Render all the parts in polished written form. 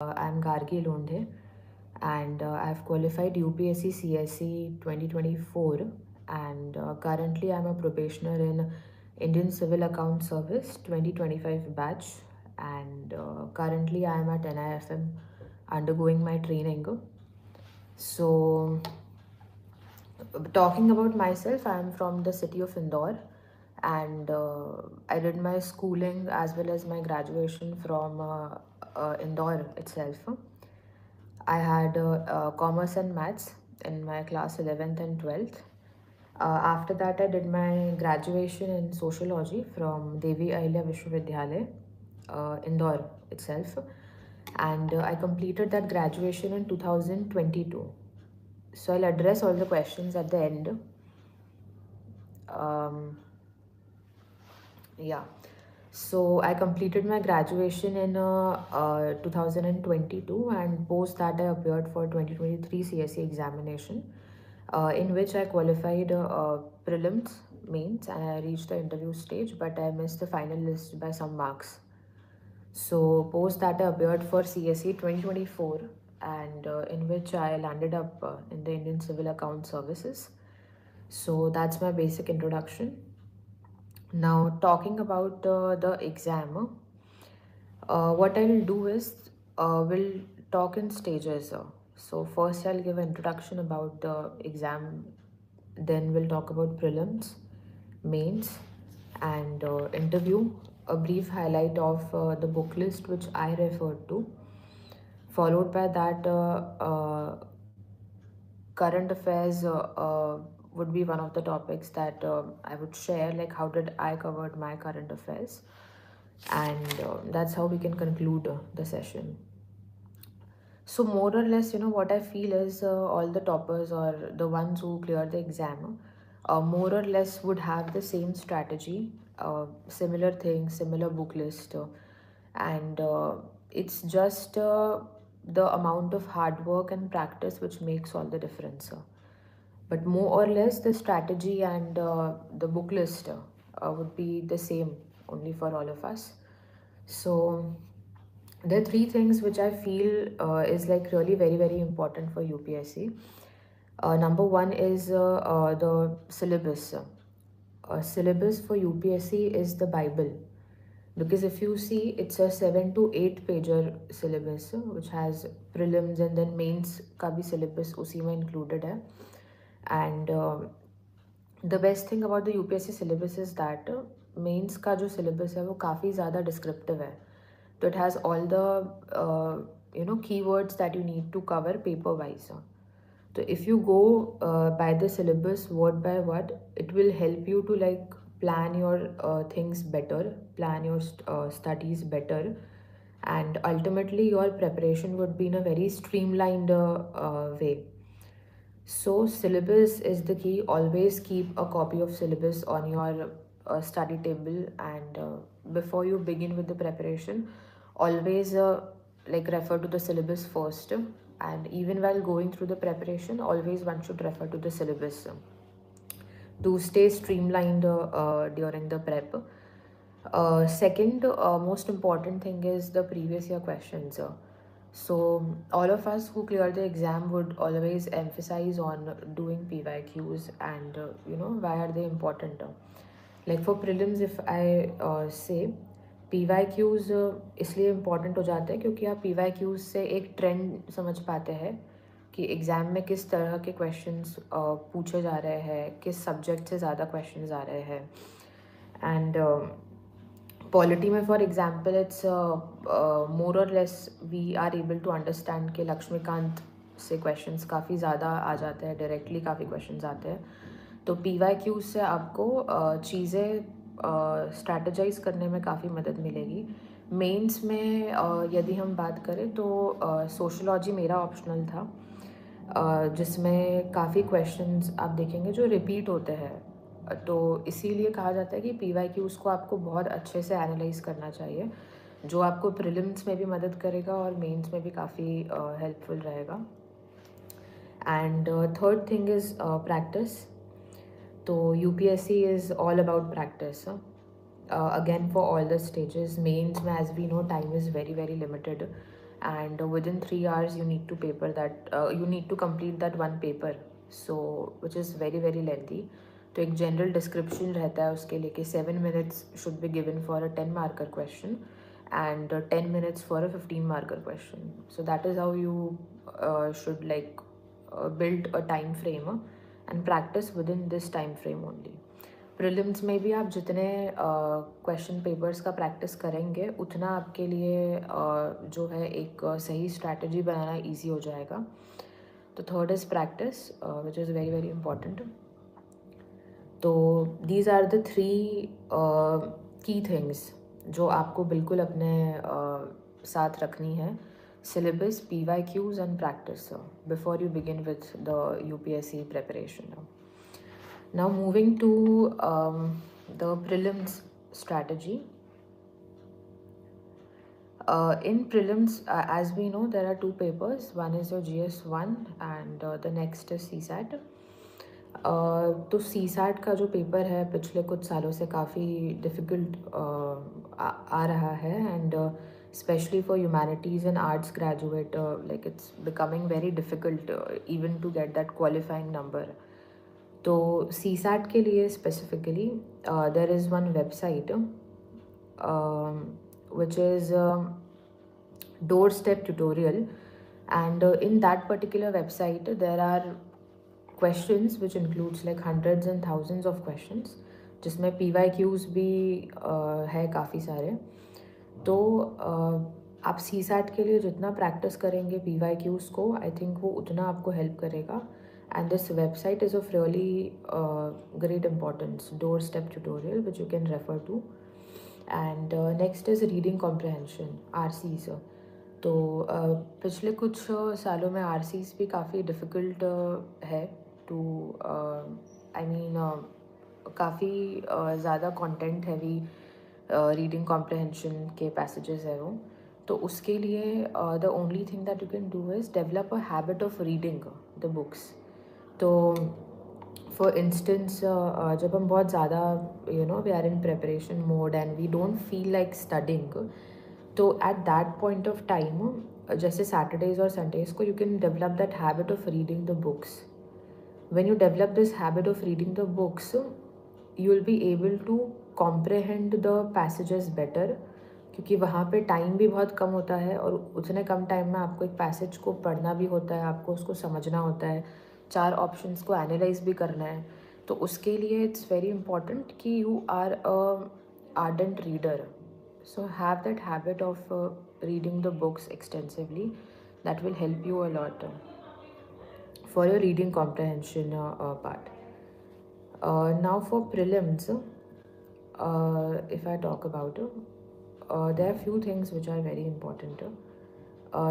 I'm Gargee Londhe, and I've qualified UPSC CSE 2024, and currently I'm a probationer in Indian Civil Account Service 2025 batch, and currently I'm at NIFM undergoing my training. So, talking about myself, I'm from the city of Indore, and I did my schooling as well as my graduation from Indore itself. I had commerce and maths in my class 11th and 12th. After that, I did my graduation in sociology from Devi Ahilya Vishwavidyalaya, Indore itself. And I completed that graduation in 2022. So I'll address all the questions at the end. Yeah. So I completed my graduation in 2022, and post that I appeared for 2023 CSE examination, in which I qualified prelims, mains, and I reached the interview stage, but I missed the final list by some marks. So post that I appeared for CSE 2024, and in which I landed up in the Indian Civil Account Services. So that's my basic introduction. Now, talking about the exam, what I'll do is we'll talk in stages. So first I'll give an introduction about the exam, then we'll talk about prelims, mains, and interview, a brief highlight of the book list which I referred to, followed by that current affairs would be one of the topics that I would share, like how did I covered my current affairs, and that's how we can conclude the session. So more or less, what I feel is all the toppers or the ones who clear the exam, more or less would have the same strategy, similar things, similar book list, and it's just the amount of hard work and practice which makes all the difference. But more or less, the strategy and the book list would be the same only for all of us. So there are three things which I feel is like really very, very important for UPSC. Number one is the syllabus. Syllabus for UPSC is the Bible, because if you see, it's a 7 to 8 pager syllabus which has prelims and then mains का भी syllabus उसी में included है. And the best thing about the UPSC syllabus is that mains का जो syllabus है वो काफ़ी ज़्यादा descriptive है. So it has all the keywords that you need to cover paper wise. So if you go by the syllabus word by word, it will help you to like plan your things better, plan your studies better, and ultimately your preparation would be in a very streamlined way. So syllabus is the key. Always keep a copy of syllabus on your study table, and before you begin with the preparation, always like refer to the syllabus first, and even while going through the preparation, always one should refer to the syllabus to stay streamlined during the prep. Second, most important thing is the previous year questions. So all of us who clear the exam would always emphasize on doing PYQs, and why are they important? Like for prelims, if I say PYQs इसलिए important हो जाते हैं क्योंकि आप PYQs से एक trend समझ पाते हैं कि एग्ज़ाम में किस तरह के क्वेश्चंस पूछे जा रहे हैं, किस सब्जेक्ट से ज़्यादा क्वेश्चंस आ रहे हैं. एंड पॉलिटी में for example it's more or less we are able to understand कि लक्ष्मीकांत से क्वेश्चंस काफ़ी ज़्यादा आ जाते हैं, डायरेक्टली काफ़ी क्वेश्चंस आते हैं. तो PYQs से आपको चीज़ें स्ट्रैटेजाइज करने में काफ़ी मदद मिलेगी. मेंस में यदि हम बात करें तो सोशलॉजी मेरा ऑप्शनल था, जिसमें काफ़ी क्वेश्चंस आप देखेंगे जो रिपीट होते हैं. तो इसीलिए कहा जाता है कि PYQs को आपको बहुत अच्छे से एनालाइज करना चाहिए, जो आपको प्रीलिम्स में भी मदद करेगा और मेंस में भी काफ़ी हेल्पफुल रहेगा. And third thing is practice. तो UPSC is all about practice. Again, for all the stages, mains, as we know, time is very, very limited. and within 3 hours you need to complete that one paper, so which is very very lengthy. तो एक general description रहता है उसके लिए कि 7 minutes should be given for a 10 marker question and 10 minutes for a 15 marker question. So that is how you should build a time frame and practice within this time frame only. Prelims में भी आप जितने question papers का practice करेंगे उतना आपके लिए जो है एक सही स्ट्रैटेजी बनाना इजी हो जाएगा. तो third is practice, which is very very important. तो दीज आर द 3 की थिंग्स जो आपको बिल्कुल अपने साथ रखनी है. syllabus, PYQs and practice before you begin with the UPSC preparation. Now moving to the prelims strategy. In prelims, as we know, there are 2 papers. One is your GS1 and the next is CSAT. तो CSAT का जो paper है पिछले कुछ सालों से काफ़ी difficult आ रहा है, and especially for humanities and arts graduate, it's becoming very difficult even to get that qualifying number. तो CSAT के लिए specifically there is one website which is doorstep tutorial, and in that particular website there are questions which includes hundreds and thousands of questions, जिसमें PYQs भी है काफ़ी सारे. तो आप CSAT के लिए जितना प्रैक्टिस करेंगे PYQs को, आई थिंक वो उतना आपको हेल्प करेगा. And this website is of really great importance, door step tutorial which you can refer to. And next is reading comprehension, RCs. तो पिछले कुछ सालों में RCs भी काफ़ी डिफ़िकल्ट है टू, आई मीन काफ़ी ज़्यादा कंटेंट हैवी रीडिंग कॉम्प्रहेंशन के पैसेजेस है वो. तो उसके लिए the only thing that you can do is develop a habit of reading the books. तो फॉर इंस्टेंस जब हम बहुत ज़्यादा we are in preparation mode and we don't feel like studying, तो at that point of time जैसे Saturdays और Sundays को you can develop that habit of reading the books. When you develop this habit of reading the books, you will be able to comprehend the passages better, क्योंकि वहाँ पे time भी बहुत कम होता है और उतने कम टाइम में आपको एक पैसेज को पढ़ना भी होता है, आपको उसको समझना होता है, 4 ऑप्शंस को एनालाइज भी करना है. तो उसके लिए इट्स वेरी इंपॉर्टेंट कि you are a ardent reader. So have that habit of reading the books extensively. That will help you a lot for your reading comprehension part. Now for prelims, if I talk about there are few things which are very important.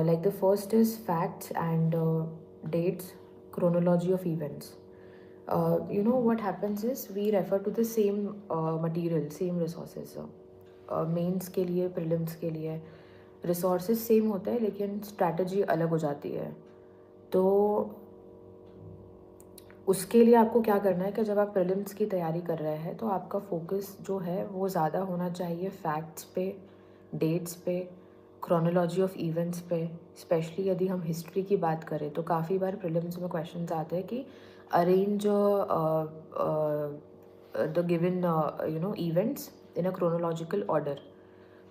Like the first is facts and dates, chronology of events. What happens is we refer to the same material, same resources. Mains के लिए, prelims के लिए resources same होता है लेकिन strategy अलग हो जाती है. तो उसके लिए आपको क्या करना है कि जब आप प्रीलिम्स की तैयारी कर रहे हैं तो आपका फोकस जो है वो ज़्यादा होना चाहिए फैक्ट्स पे, डेट्स पे, क्रोनोलॉजी ऑफ इवेंट्स पे. स्पेशली यदि हम हिस्ट्री की बात करें तो काफ़ी बार प्रीलिम्स में क्वेश्चंस आते हैं कि arrange the given events in a chronological order.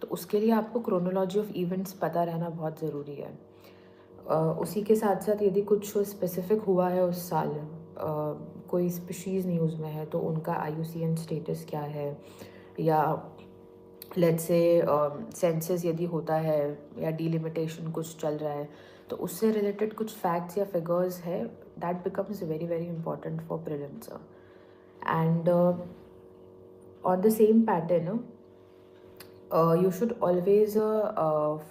तो उसके लिए आपको क्रोनोलॉजी ऑफ इवेंट्स पता रहना बहुत ज़रूरी है. उसी के साथ साथ यदि कुछ स्पेसिफिक हुआ है उस साल, कोई स्पीशीज़ न्यूज़ में है तो उनका IUCN स्टेटस क्या है, या लेट्स से सेंसस यदि होता है या डिलिमिटेशन कुछ चल रहा है तो उससे रिलेटेड कुछ फैक्ट्स या फिगर्स है, that becomes very very important for prelims. And on the same pattern you should always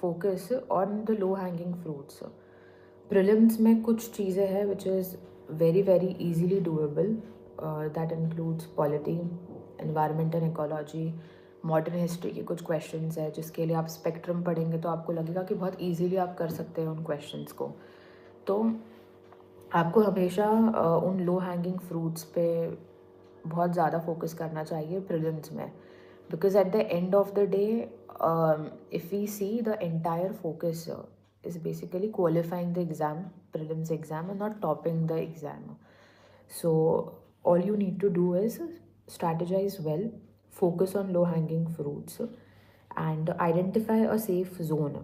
focus on the low hanging fruits. Prelims में कुछ चीज़ें हैं which is very very easily doable. That includes polity, environment and ecology, modern history के कुछ questions है जिसके लिए आप spectrum पढ़ेंगे तो आपको लगेगा कि बहुत easily आप कर सकते हैं उन questions को. तो आपको हमेशा उन low hanging fruits पे बहुत ज़्यादा focus करना चाहिए prelims में. Because at the end of the day, if we see, the entire focus is basically qualifying the exam, prelims exam, and not topping the exam. So all you need to do is strategize well, focus on low hanging fruits, and identify a safe zone.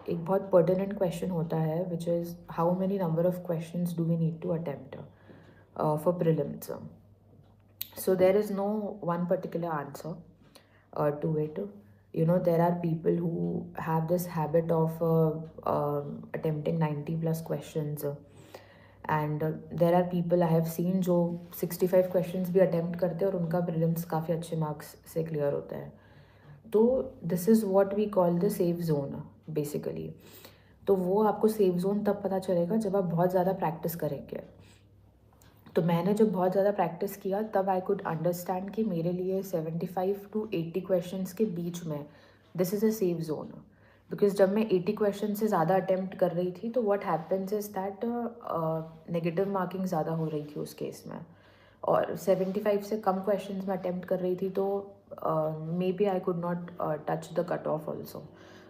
एक बहुत pertinent question होता है, which is how many number of questions do we need to attempt for prelims. So there is no one particular answer to it. You know, there are people who have this habit of attempting 90 plus questions, and there are people I have seen जो 65 questions भी attempt करते हैं और उनका prelims काफ़ी अच्छे marks से clear होता है. तो this is what we call the safe zone basically. तो वो आपको सेफ जोन तब पता चलेगा जब आप बहुत ज़्यादा प्रैक्टिस करेंगे. तो मैंने जब बहुत ज़्यादा प्रैक्टिस किया तब आई कुड अंडरस्टैंड कि मेरे लिए 75 to 80 क्वेश्चंस के बीच में this is a safe zone. Because जब मैं 80 क्वेश्चन से ज़्यादा अटैम्प्ट कर रही थी तो what happens is that negative marking ज़्यादा हो रही थी उस केस में, और 75 से कम क्वेश्चंस में अटैम्प्ट कर रही थी तो maybe I could not touch the cut off also.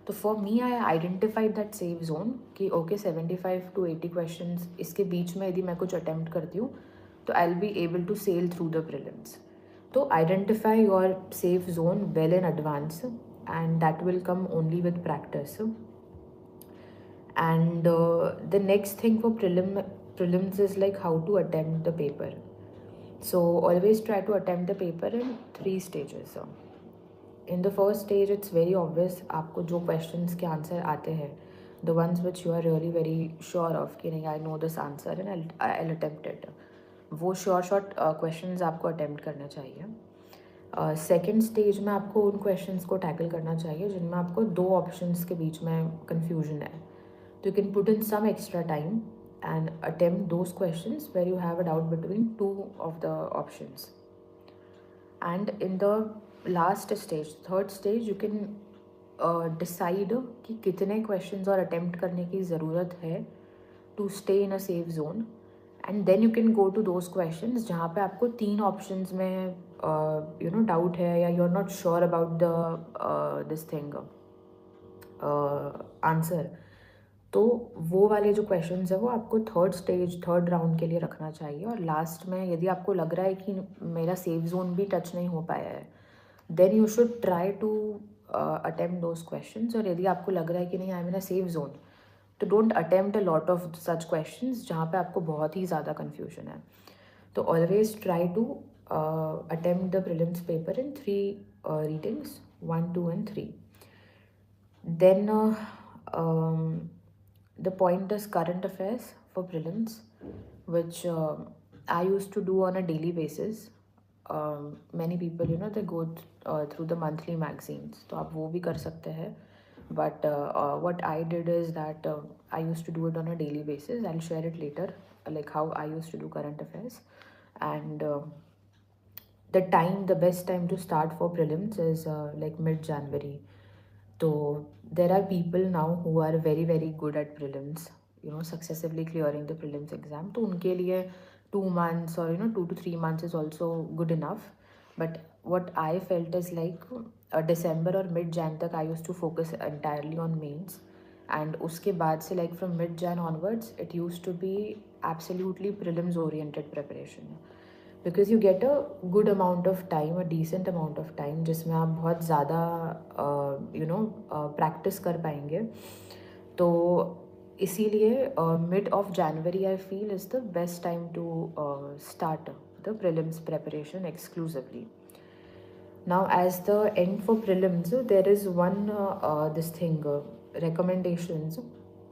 तो for me I identified that safe zone कि ओके 75 to 80 क्वेश्चंस इसके बीच में यदि मैं कुछ अटैम्प्ट करती हूँ तो I will be able to sail through the prelims. तो identify your safe zone well in advance and that will come only with practice. And the next thing for prelims is like how to attempt the paper. So always try to attempt the paper in 3 stages. In the first stage it's very obvious आपको जो questions के answer आते हैं, the ones which you are really very sure of कि नहीं I know this answer and I'll attempt it, वो short questions आपको attempt करना चाहिए. सेकेंड स्टेज में आपको उन क्वेश्चंस को टैकल करना चाहिए जिनमें आपको 2 ऑप्शंस के बीच में कन्फ्यूजन है. तो you can put in some extra time and attempt those questions where you have a doubt between 2 of the options. And in the last stage, third stage, you can decide कि कितने questions और attempt करने की ज़रूरत है to stay in a safe zone. And then you can go to those questions जहाँ पे आपको 3 ऑप्शंस में डाउट है या you are not sure about the this thing answer. तो वो वाले जो क्वेश्चंस है वो आपको थर्ड राउंड के लिए रखना चाहिए. और लास्ट में यदि आपको लग रहा है कि मेरा सेफ जोन भी टच नहीं हो पाया है then you should try to attempt those questions. और यदि आपको लग रहा है कि नहीं I am in a safe zone तो don't attempt a lot of such questions जहाँ पे आपको बहुत ही ज़्यादा कन्फ्यूजन है. तो always try to attempt the prelims paper in 3 readings, 1, 2 and 3. Then the point is current affairs for prelims, which I used to do on a daily basis. Many people they go through the monthly magazines, तो आप वो भी कर सकते हैं. But what I did is that I used to do it on a daily basis. I'll share it later, like how I used to do current affairs. And the best time to start for prelims is like mid-January. So there are people now who are very very good at prelims, successively clearing the prelims exam. तो उनके लिए 2 months or 2 to 3 months is also good enough. But what I felt is like December or mid-Jan तक I used to focus entirely on mains. And उसके बाद से like from mid-Jan onwards it used to be absolutely prelims oriented preparation. Because you get a good amount of time, a decent amount of time जिसमें आप बहुत ज़्यादा practice कर पाएंगे. तो इसीलिए mid of January I feel is the best time to start the prelims preparation exclusively. Now as the end for prelims there is one this thing recommendations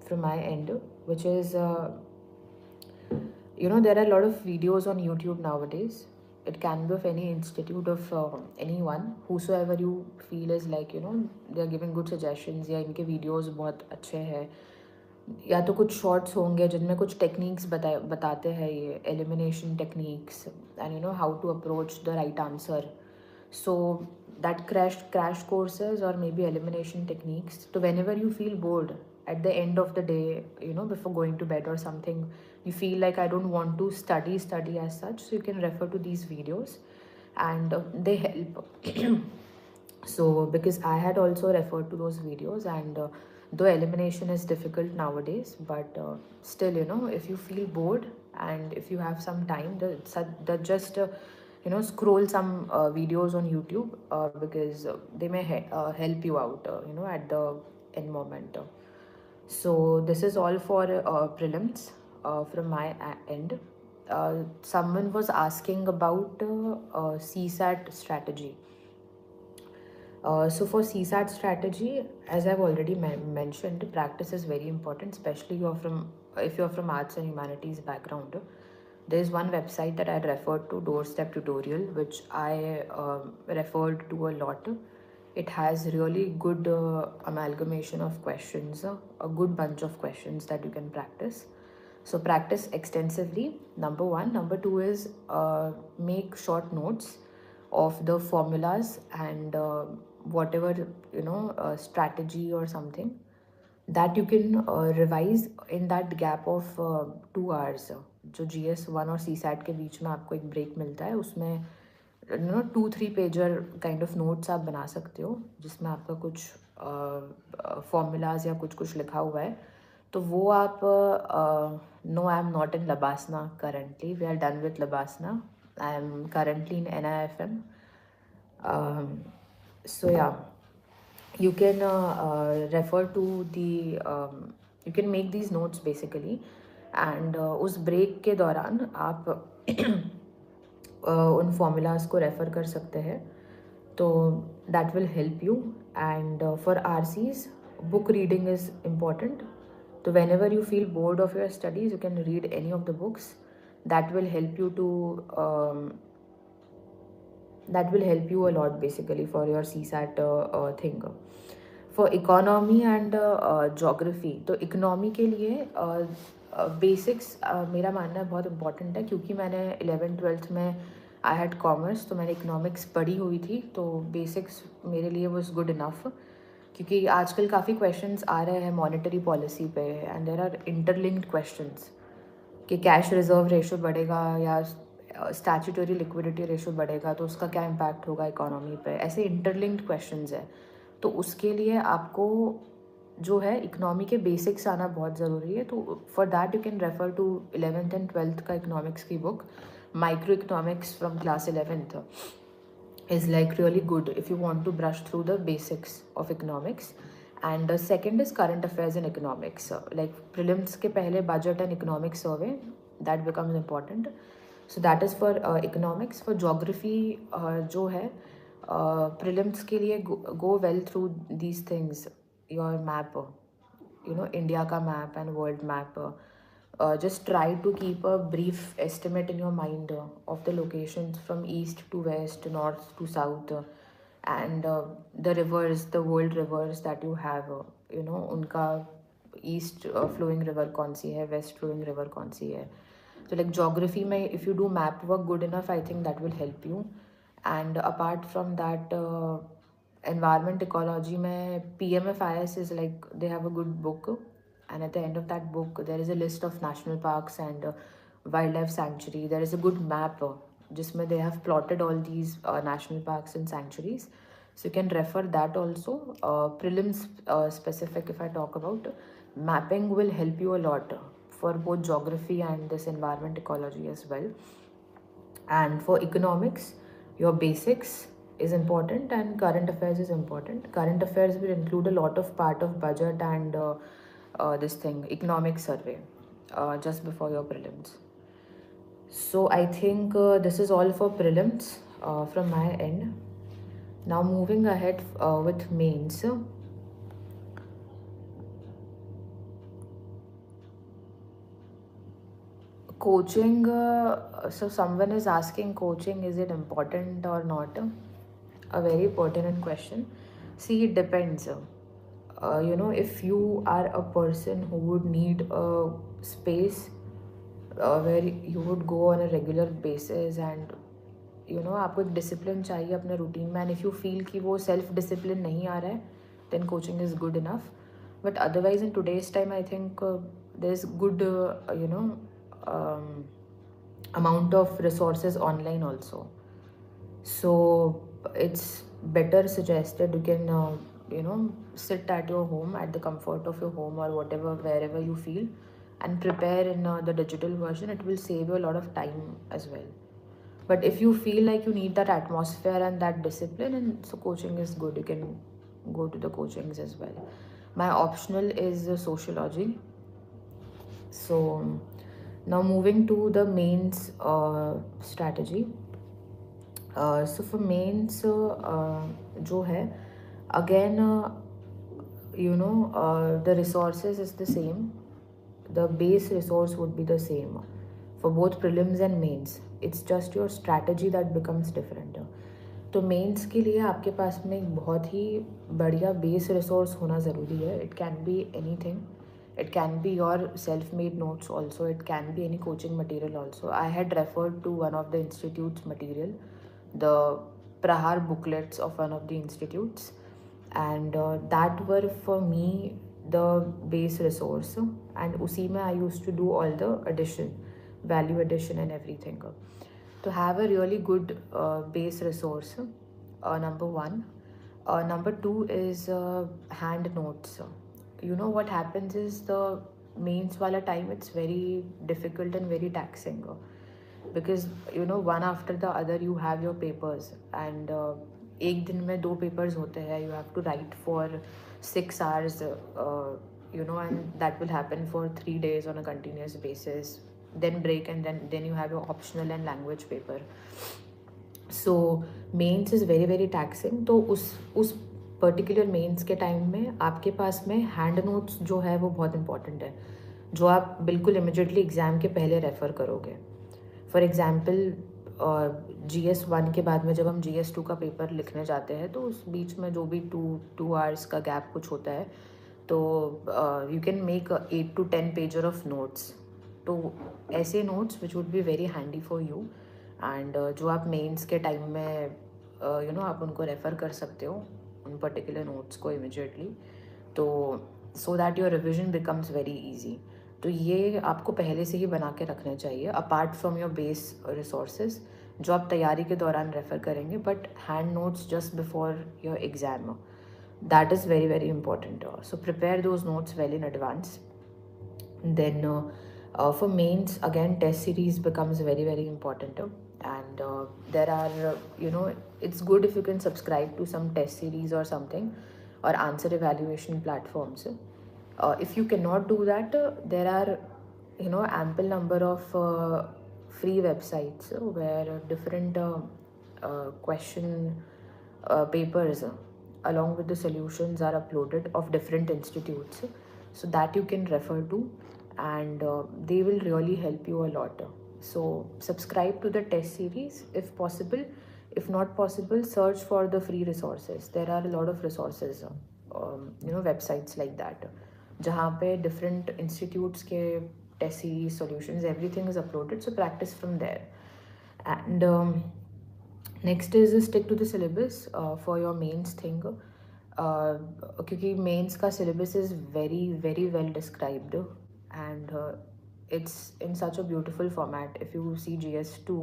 from my end, which is there are a lot of videos on YouTube nowadays. It can be of any institute of anyone, whosoever you feel is like they are giving good suggestions या इनके videos बहुत अच्छे हैं. या तो कुछ shorts होंगे जिनमें कुछ techniques बताते हैं, ये elimination techniques and how to approach the right answer. So that crash courses or maybe elimination techniques. So whenever you feel bored at the end of the day, before going to bed or something, you feel like I don't want to study as such, so you can refer to these videos and they help. So because I had also referred to those videos and though elimination is difficult nowadays, but still, if you feel bored and if you have some time, just scroll some videos on YouTube, because they may help you out, at the end moment. So this is all for prelims from my end. Someone was asking about CSAT strategy. So for CSAT strategy, as I've already mentioned, practice is very important, especially if you're from arts and humanities background. There's one website that I referred to, Doorstep Tutorial, which I referred to a lot. It has really good amalgamation of questions, a good bunch of questions that you can practice. So practice extensively, number one. Number two is make short notes of the formulas and whatever strategy or something that you can revise in that gap of 2 hours. जो GS1 और CSAT के बीच में आपको एक break मिलता है, उसमें 2-3 pager kind of notes आप बना सकते हो, जिसमें आपका कुछ फॉर्मूलाज या कुछ लिखा हुआ है. तो वो आप know, I am not in LBSNAA currently. We are done with LBSNAA. I am currently in NIFM. So yeah, you can refer to you can make these notes basically, and उस break के दौरान आप उन formulas को refer कर सकते हैं. तो that will help you. And for RCs, book reading is important. So whenever you feel bored of your studies, you can read any of the books. That will help you a lot basically for your CSAT thing. For economy and geography, तो economy के लिए basics मेरा मानना है बहुत important है, क्योंकि मैंने 11th-12th में आई हैड कॉमर्स, तो मैंने इकोनॉमिक्स पढ़ी हुई थी, तो बेसिक्स मेरे लिए वॉज गुड इनफ. क्योंकि आजकल काफ़ी क्वेश्चंस आ रहे हैं मॉनेटरी पॉलिसी पे, and there are interlinked questions कि कैश रिजर्व रेशो बढ़ेगा या स्टैट्यूटरी लिक्विडिटी रेशो बढ़ेगा तो उसका क्या इम्पैक्ट होगा इकोनॉमी पे. ऐसे इंटरलिंक्ड क्वेश्चंस है, तो उसके लिए आपको जो है इकोनॉमी के बेसिक्स आना बहुत ज़रूरी है. तो for that you can refer to 11th and 12th का इकोनॉमिक्स की book. Micro economics from class 11th is like really good if you want to brush through the basics of economics. And the second is current affairs in economics, like prelims के पहले budget and economics survey, that becomes important. So that is for economics. For geography जो है prelims के लिए go well through these things. Your map, India का map and world map. Just try to keep a brief estimate in your mind of the locations from east to west, north to south, and the rivers, the world rivers that you have, उनका east flowing river कौन सी है, west flowing river कौन सी है. So like geography में if you do map work good enough, I think that will help you. And apart from that, environment ecology में PMFIS is like they have a good book. And at the end of that book, there is a list of national parks and wildlife sanctuary. There is a good map, जिसमें they have plotted all these national parks and sanctuaries. So you can refer that also. Prelims specific, if I talk about, mapping will help you a lot for both geography and this environment ecology as well. And for economics, your basics is important and current affairs is important. Current affairs will include a lot of part of budget and this thing, economic survey, just before your prelims. So I think this is all for prelims from my end. Now moving ahead with mains. Coaching, so someone is asking coaching, is it important or not? A very pertinent question. See, it depends. If you are a person who would need a space where you would go on a regular basis and आपको एक discipline चाहिए अपने routine में, and if you feel कि वो self discipline नहीं आ रहा है, then coaching is good enough. But otherwise in today's time I think there is good amount of resources online also. So it's better suggested you can sit at your home, at the comfort of your home or whatever, wherever you feel, and prepare in the digital version. It will save you a lot of time as well. But if you feel like you need that atmosphere and that discipline, and so coaching is good, you can go to the coachings as well. My optional is sociology. So now moving to the mains strategy. So for mains जो है, again the resources is the same. The base resource would be the same for both prelims and mains. It's just your strategy that becomes different. तो mains के लिए आपके पास में एक बहुत ही बढ़िया बेस रिसोर्स होना ज़रूरी है. It can be anything. It can be your self-made notes also. It can be any coaching material also. I had referred to one of the institute's material, the Prahar booklets of one of the institutes, and that were for me the base resource. And usi mein I used to do all the addition, value addition and everything. To have a really good base resource, number one. Number two is hand notes. What happens is the mains wala time, it's very difficult and very taxing because one after the other you have your papers, and एक दिन में 2 papers होते हैं. You have to write for 6 hours, and that will happen for 3 days on a continuous basis, then break, and then you have your optional and language paper. So mains is very very taxing. तो उस particular mains के time में आपके पास में hand notes जो है वो बहुत इंपॉर्टेंट है, जो आप बिल्कुल इमिडिएटली एग्ज़ाम के पहले रेफ़र करोगे. फॉर एग्ज़ाम्पल GS 1 के बाद में जब हम GS 2 का पेपर लिखने जाते हैं, तो उस बीच में जो भी 2 आवर्स का गैप कुछ होता है, तो you can make 8 to 10 pager of notes. तो ऐसे notes which would be very handy for you, and जो आप मेंस के टाइम में आप उनको रेफ़र कर सकते हो उन पर्टिकुलर नोट्स को इमिजिएटली, तो so that your revision becomes very easy. तो ये आपको पहले से ही बना के रखने चाहिए, apart from your base resources जो आप तैयारी के दौरान रेफ़र करेंगे, but hand notes just before your exam, that is very very important. So prepare those notes well in advance. Then for mains, again, test series becomes very very important, and there are it's good if you can subscribe to some test series or something, or answer evaluation platforms. If you cannot do that, there are ample number of free websites where different question papers along with the solutions are uploaded of different institutes, so that you can refer to, and they will really help you a lot. So subscribe to the test series if possible. If not possible, search for the free resources. There are a lot of resources, websites like that, जहाँ पे different institutes के test series, solutions, everything is uploaded. So practice from there. And next is stick to the syllabus for your mains thing. क्योंकि mains का syllabus is very very well described, and it's in such a beautiful format. If you see GS2,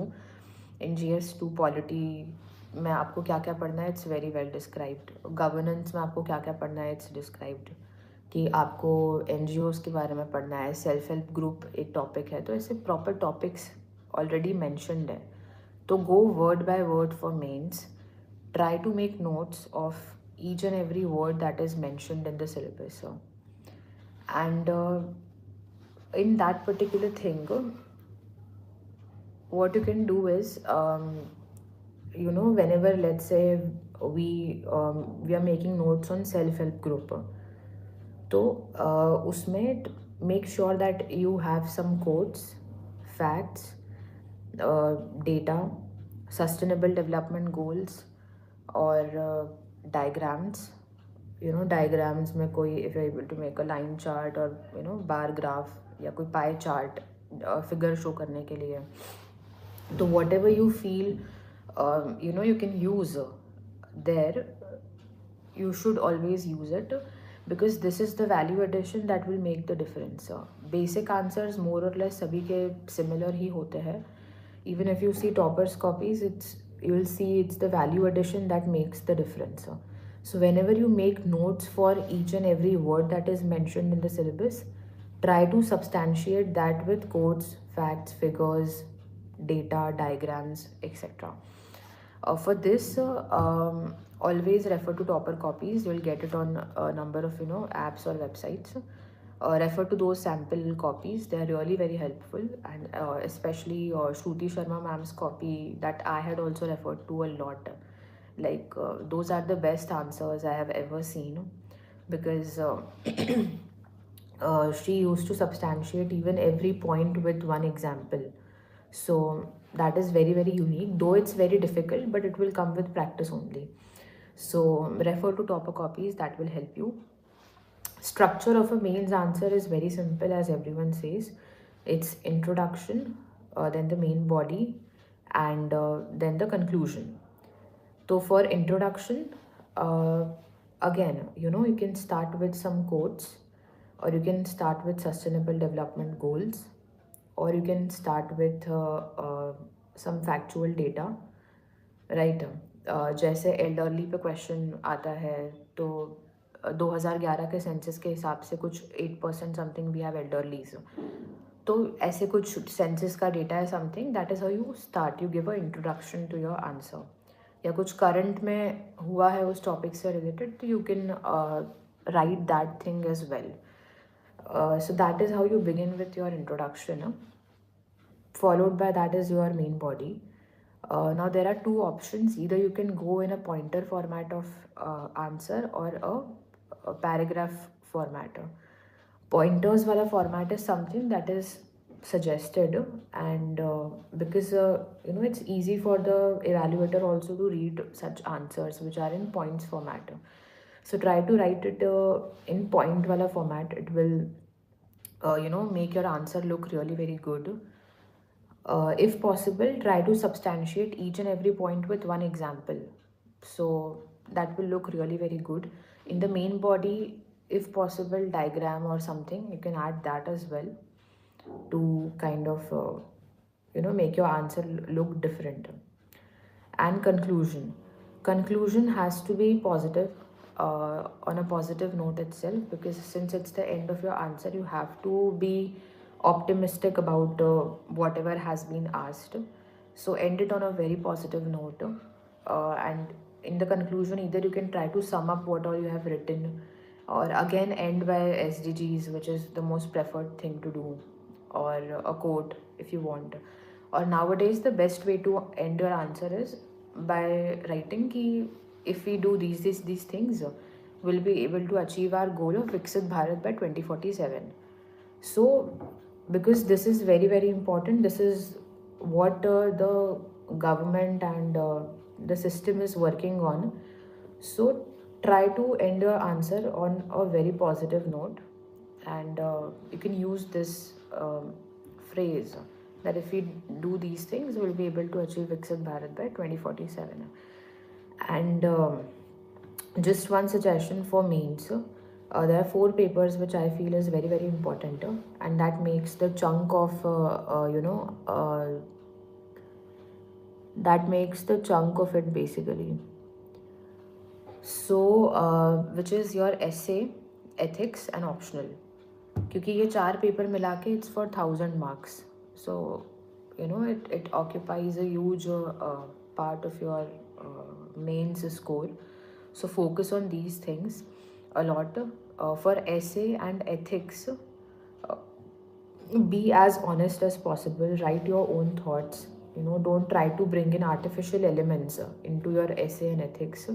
in GS2 polity में आपको क्या क्या पढ़ना है, it's very well described. Governance में आपको क्या क्या पढ़ना है, it's described. कि आपको NGOs के बारे में पढ़ना है, सेल्फ हेल्प ग्रुप एक टॉपिक है, तो ऐसे प्रॉपर टॉपिक्स ऑलरेडी मैंशनड है. तो go word by word for mains. Try to make notes of each and every word that is mentioned in the syllabus. And in that particular thing, what you can do is, whenever, let's say, we are making notes on self-help group, तो उसमें make sure that you have some quotes, facts, data, sustainable development goals, और diagrams. Diagrams में कोई, if you're able to make a line chart or bar graph या कोई pie chart, figure show करने के लिए, तो whatever you feel you can use there, you should always use it, because this is the value addition that will make the difference. Basic answers more or less सभी के similar ही होते हैं. Even if you see toppers copies, you will see it's the value addition that makes the difference. So whenever you make notes for each and every word that is mentioned in the syllabus, try to substantiate that with quotes, facts, figures, data, diagrams, etc. For this, always refer to topper copies. You'll get it on a number of apps or websites. Refer to those sample copies. They are really very helpful, and especially Shruti Sharma ma'am's copy that I had also referred to a lot. Like those are the best answers I have ever seen, because she used to substantiate even every point with one example. So that is very, very unique, though it's very difficult, but it will come with practice only. So refer to topper copies, that will help you. Structure of a mains answer is very simple, as everyone says. It's introduction, then the main body, and then the conclusion. So for introduction, uh, again, you can start with some quotes, or you can start with sustainable development goals, or you can start with some factual data, right? जैसे elderly पे question आता है, तो 2011 के census के हिसाब से कुछ 8% समथिंग वी हैव एल्डरलीज. तो ऐसे कुछ सेंसस का डेटा है something, that is how you start. You give a introduction to your answer. या कुछ करंट में हुआ है उस टॉपिक से रिलेटेड, तो you can write that thing as well. So that is how you begin with your introduction. Followed by that is your main body. Now there are two options. Either you can go in a pointer format of answer, or a paragraph format. Pointers wala format is something that is suggested, and because it's easy for the evaluator also to read such answers which are in points format. So try to write it in point wala format. It will make your answer look really very good. If possible, try to substantiate each and every point with one example. So that will look really very good. In the main body, if possible, diagram or something, you can add that as well to kind of, make your answer look different. And conclusion. Conclusion has to be positive, on a positive note itself, because since it's the end of your answer, you have to be optimistic about whatever has been asked. So end it on a very positive note, and in the conclusion, either you can try to sum up what all you have written, or again end by SDGs, which is the most preferred thing to do, or a quote if you want. Or nowadays, the best way to end your answer is by writing ki if we do these things, we'll be able to achieve our goal of Viksit Bharat by 2047. So, because this is very, very important, this is what the government and the system is working on. So, try to end your answer on a very positive note, and you can use this phrase that if we do these things, we'll be able to achieve Viksit Bharat by 2047. And just one suggestion for mains. There are 4 papers which I feel is very, very important, and that makes the chunk of that makes the chunk of it basically. So which is your essay, ethics and optional. क्योंकि ये 4 paper मिला के it's for 1000 marks. So it occupies a huge part of your mains score. So focus on these things a lot. For essay and ethics, be as honest as possible. Write your own thoughts. Don't try to bring in artificial elements into your essay and ethics,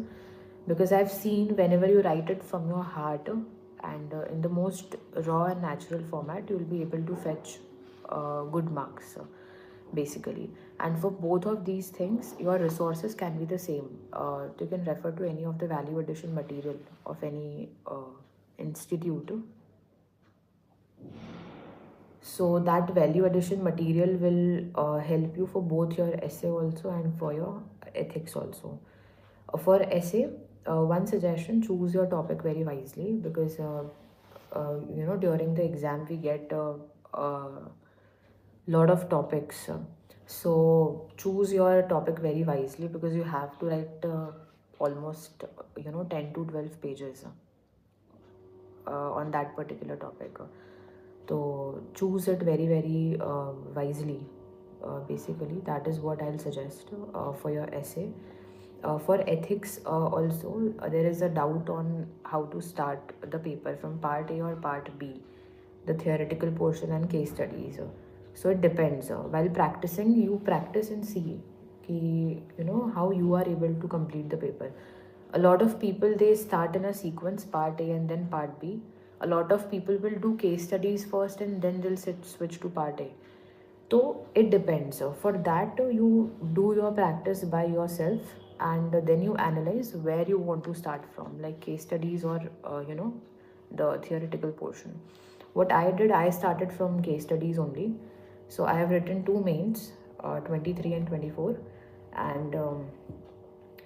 because I've seen whenever you write it from your heart and in the most raw and natural format, you'll be able to fetch good marks basically. And for both of these things, your resources can be the same. You can refer to any of the value addition material of any institute. So that value addition material will help you for both your essay also and for your ethics also. For essay, one suggestion: choose your topic very wisely, because during the exam we get a lot of topics. So choose your topic very wisely, because you have to write almost 10 to 12 pages on that particular topic. So choose it very very wisely. Basically, that is what I'll suggest for your essay. For ethics, also there is a doubt on how to start the paper from part A or part B, the theoretical portion and case studies. So it depends. While practicing, you practice and see how you are able to complete the paper. A lot of people, they start in a sequence, part A and then part B. A lot of people will do case studies first and then they'll switch to part A. So it depends. So for that, you do your practice by yourself, and then you analyze where you want to start from, like case studies or the theoretical portion. What I did, I started from case studies only. So I have written two mains, 23 and 24, and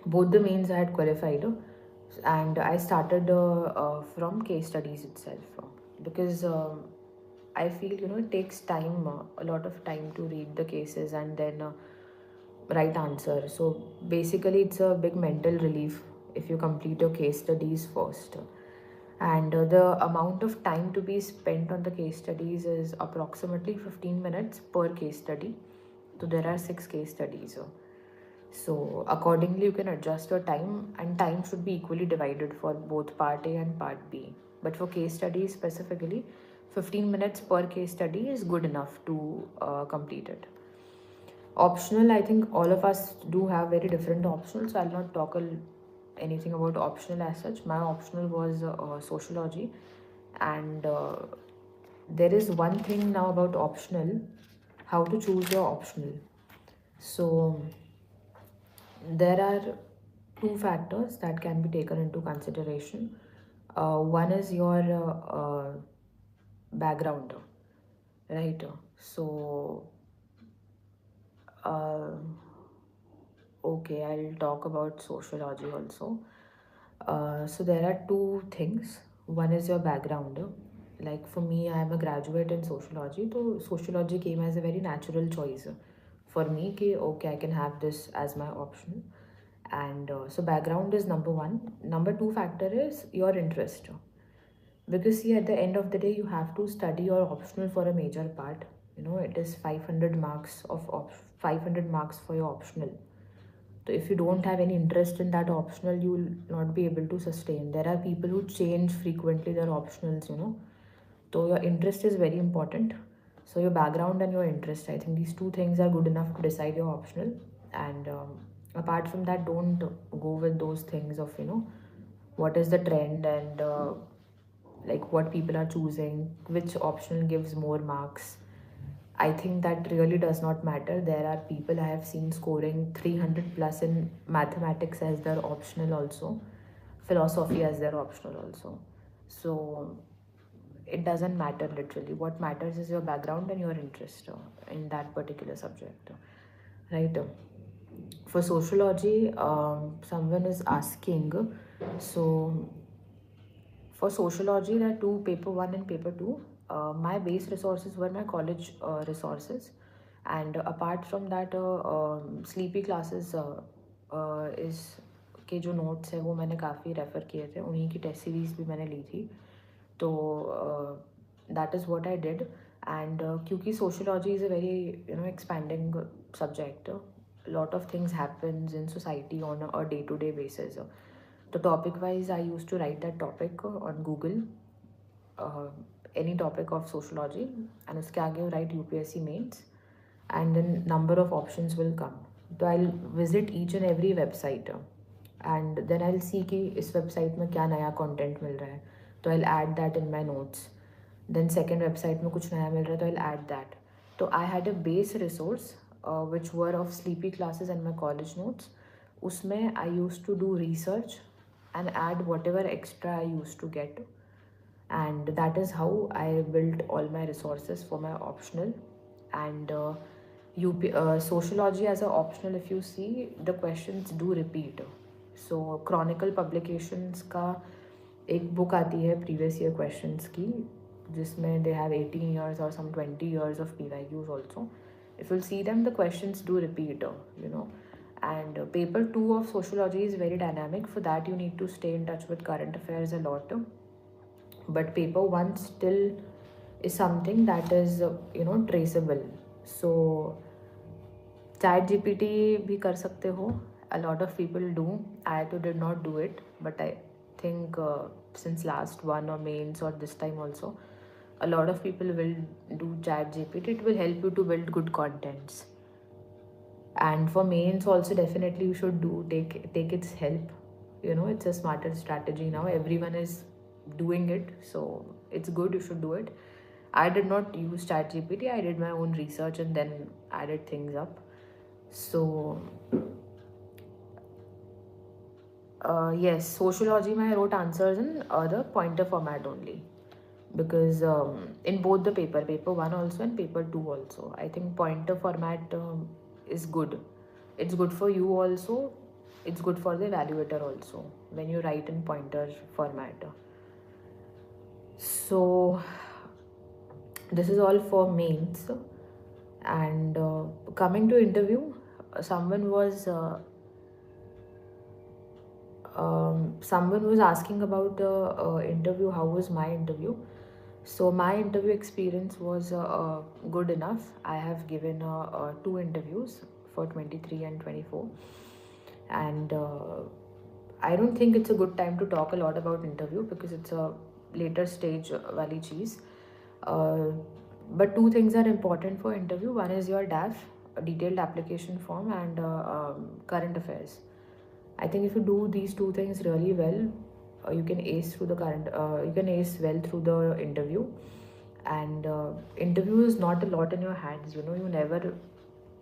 both the mains I had qualified, and I started from case studies itself, because I feel it takes time, a lot of time to read the cases and then write answer. So basically, it's a big mental relief if you complete your case studies first. And the amount of time to be spent on the case studies is approximately 15 minutes per case study. So there are 6 case studies. So accordingly, you can adjust your time, and time should be equally divided for both part A and part B. But for case studies specifically, 15 minutes per case study is good enough to complete it. Optional, I think all of us do have very different optionals, so I'll not talk anything about optional as such. My optional was sociology, and there is one thing now about optional, how to choose your optional. So there are two factors that can be taken into consideration. One is your background, right? So uh, okay, I'll talk about sociology also. So there are two things. One is your background. Like for me, I am a graduate in sociology, so sociology came as a very natural choice for me. Ki, okay, I can have this as my option, and so background is number one. Number two factor is your interest, because see, at the end of the day, you have to study your optional for a major part. It is 500 marks of 500 marks for your optional. So if you don't have any interest in that optional, you will not be able to sustain. There are people who change frequently their optionals. So your interest is very important. So your background and your interest, I think these two things are good enough to decide your optional. And apart from that, don't go with those things of what is the trend, and like what people are choosing, which optional gives more marks. I think that really does not matter. There are people I have seen scoring 300 plus in mathematics as their optional also, philosophy as their optional also. So it doesn't matter literally. What matters is your background and your interest in that particular subject, right? For sociology, someone is asking, so for sociology, there are two, paper one and paper two. My base resources were my college resources, and apart from that, sleepy classes is के जो notes है वो मैंने काफ़ी refer किए थे, उन्हीं की टेस्ट सीरीज़ भी मैंने ली थी. तो that is what I did. And क्योंकि sociology is a very expanding subject, a lot of things happens in society on a day-to-day basis. So topic wise, I used to write that topic on Google, uh, any topic of sociology, and uske aage write UPSC mains, and then number of options will come. So I'll visit each and every website, and then I'll see कि इस website में क्या नया content मिल रहा है, तो I'll add that in my notes. Then second website में कुछ नया मिल रहा है, तो I'll add that. So I had a base resource which were of sleepy classes and my college notes. उसमें I used to do research and add whatever extra I used to get, and that is how I built all my resources for my optional. And sociology as an optional, if you see, the questions do repeat. So chronicle publications का एक book आती है previous year questions की, जिसमें they have 18 years or some 20 years of PYQs also. If you'll see them, the questions do repeat, And paper 2 of sociology is very dynamic. For that you need to stay in touch with current affairs a lot, but paper 1 still is something that is traceable. So chat gpt bhi kar sakte ho. A lot of people do. I too did not do it, but I think since last one or mains or this time also, a lot of people will do chat gpt. It will help you to build good contents. And for mains also, definitely you should take its help. It's a smarter strategy now. Everyone is doing it, so it's good. You should do it. I did not use chat gpt. I did my own research and then added things up. So yes, sociology I wrote answers in the pointer format only, because in both the paper 1 also and paper 2 also, I think pointer format is good. It's good for you also, it's good for the evaluator also when you write in pointer format. So this is all for mains. And coming to interview, someone was asking about the interview. How was my interview? So my interview experience was good enough. I have given 2 interviews for 23 and 24, and I don't think it's a good time to talk a lot about interview because it's a later stage wali cheese. But 2 things are important for interview. One is your DAF, a detailed application form, and current affairs. I think if you do these 2 things really well, you can ace through the you can ace well through the interview. And interview is not a lot in your hands. You never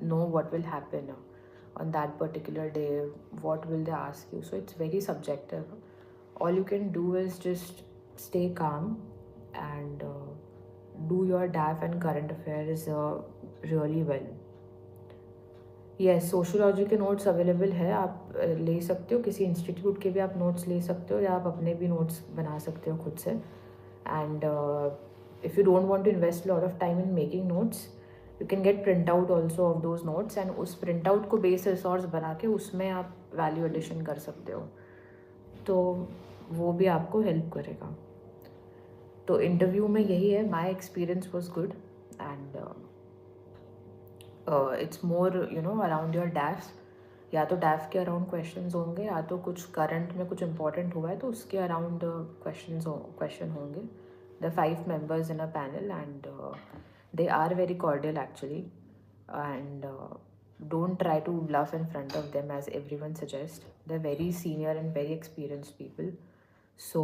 know what will happen on that particular day, what will they ask you. So it's very subjective. All you can do is just stay calm and do your DAF and current affairs really well. Yes, sociology के notes available है, आप ले सकते हो. किसी institute के भी आप नोट्स ले सकते हो, या आप अपने भी नोट्स बना सकते हो खुद से. And if you don't want to invest lot of time in making notes, you can get print out also of those notes, and उस प्रिंट आउट को बेस रिसोर्स बना के उसमें आप वैल्यू एडिशन कर सकते हो. तो वो भी आपको हेल्प करेगा. तो इंटरव्यू में यही है. My experience was good, and it's more around your डैफ. या तो डैफ के अराउंड क्वेश्चंस होंगे, या तो कुछ करंट में कुछ इंपॉर्टेंट हुआ है तो उसके अराउंड क्वेश्चन होंगे. The 5 members in a panel, and they are very cordial actually, and don't try to bluff in front of them as everyone suggests. They're very senior and very experienced people, so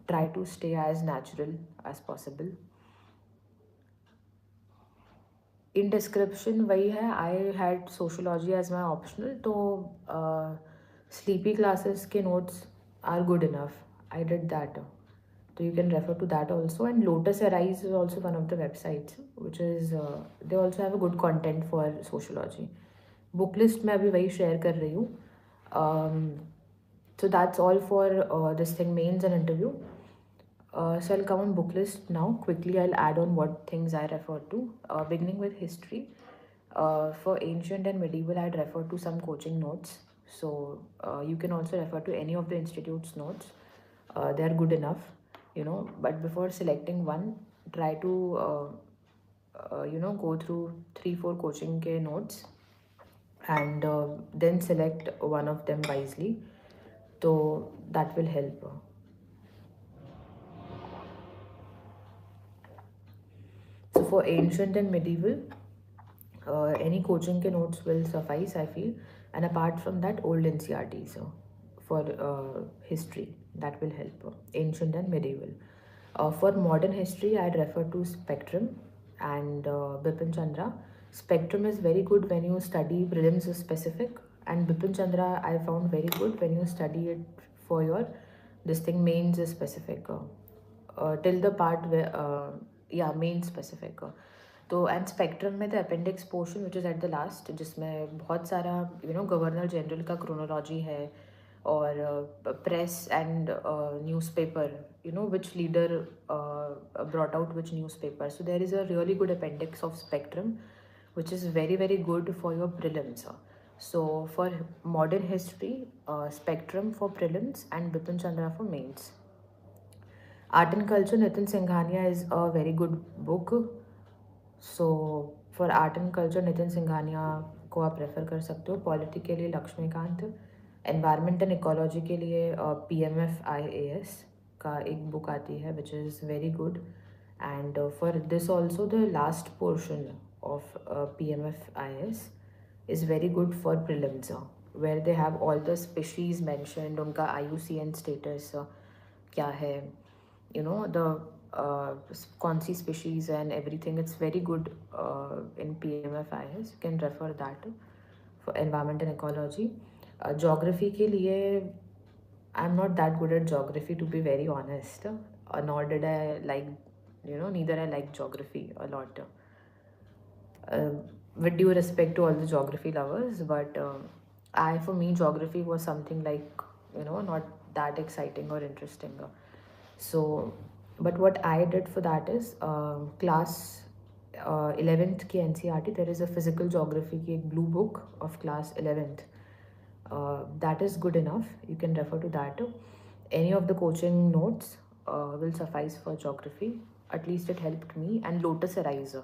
try to stay as natural as possible. In description वही है. I had sociology as my optional, तो sleepy classes के notes are good enough. I did that, तो you can refer to that also. And Lotus Arise is also one of the websites which is they also have a good content for sociology. Book list मैं अभी वही share कर रही हूँ. So that's all for this thing, mains and interview. So I'll come on book list now. Quickly I'll add on what things I refer to. Beginning with history, for ancient and medieval I'd refer to some coaching notes. So you can also refer to any of the institute's notes. They're good enough. But before selecting one, try to go through 3-4 coaching ke notes, and then select one of them wisely. So that will help. So for ancient and medieval, any coaching ke notes will suffice, I feel. And apart from that, old NCRT. So for history, that will help. Ancient and medieval. For modern history, I'd refer to Spectrum and Bipin Chandra. Spectrum is very good when you study prelims specific, and Bipin Chandra I found very good when you study it for your this thing mains specific, till the part where main specific. तो and spectrum में the appendix portion which is at the last, जिसमें बहुत सारा governor general का chronology है, और press and newspaper, which leader brought out which newspaper. So there is a really good appendix of Spectrum which is very very good for your prelims. So for modern history, Spectrum for prelims and Bipin Chandra for mains. Art and Culture, Nitin Singhania is a very good book. So for Art and Culture, Nitin Singhania को आप refer कर सकते हो. Polity के लिए Laxmikant. Environment and ecology के लिए PMF IAS का एक बुक आती है which is very good. And for this also the last portion of PMF IAS is very good for prelims, where they have all the species mentioned, उनका IUCN status क्या है, you know, the कौन सी species and everything. It's very good in PMF IAS. You can refer that for environment and ecology. Geography के लिए I'm not that good at geography, to be very honest. Nor did I like, neither I like geography a lot. Uh, with due respect to all the geography lovers, but for me, geography was something like, not that exciting or interesting. So, but what I did for that is class 11th की NCERT, there is a physical geography की एक blue book of class 11th. That is good enough. You can refer to that. Any of the coaching notes will suffice for geography. At least it helped me. And Lotus Ariser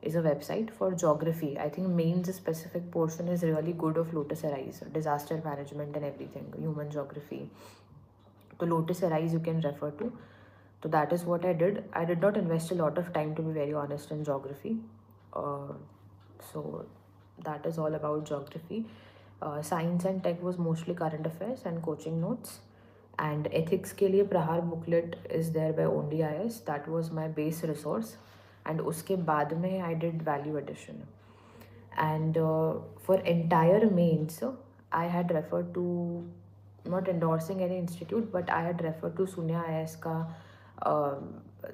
is a website for geography. I think mains specific portion is really good of Lotus Ariser, disaster management and everything, human geography. So Lotus Arise you can refer to. So that is what I did. I did not invest a lot of time, to be very honest, in geography. So that is all about geography. Science and tech was mostly current affairs and coaching notes. And ethics के लिए प्रहार booklet is there by only IS. That was my base resource. And उसके बाद में I did value addition. And for entire mains, I had referred to, not endorsing any institute, but I had referred to Sunya IS का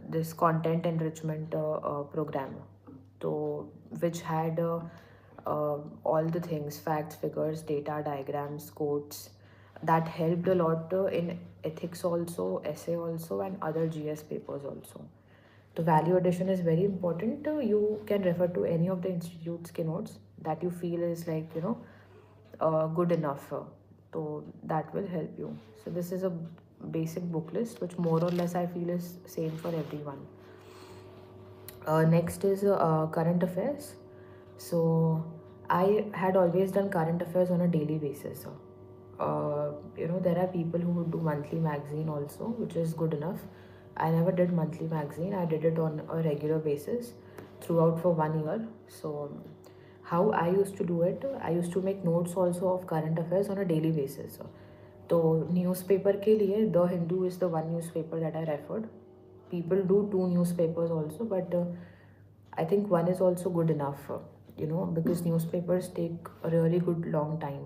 this content enrichment program, so which had all the things, facts, figures, data, diagrams, quotes, that helped a lot in ethics also, essay also, and other GS papers also. So value addition is very important. You can refer to any of the institutes ke notes that you feel is like, good enough. So that will help you. So this is a basic book list, which more or less I feel is same for everyone. Next is current affairs. So I had always done current affairs on a daily basis. There are people who would do monthly magazine also, which is good enough. I never did monthly magazine. I did it on a regular basis throughout for 1 year. So how I used to do it, I used to make notes also of current affairs on a daily basis. So newspaper के लिए The Hindu is the one newspaper that I referred. People do 2 newspapers also, but I think one is also good enough, because newspapers take a really good long time.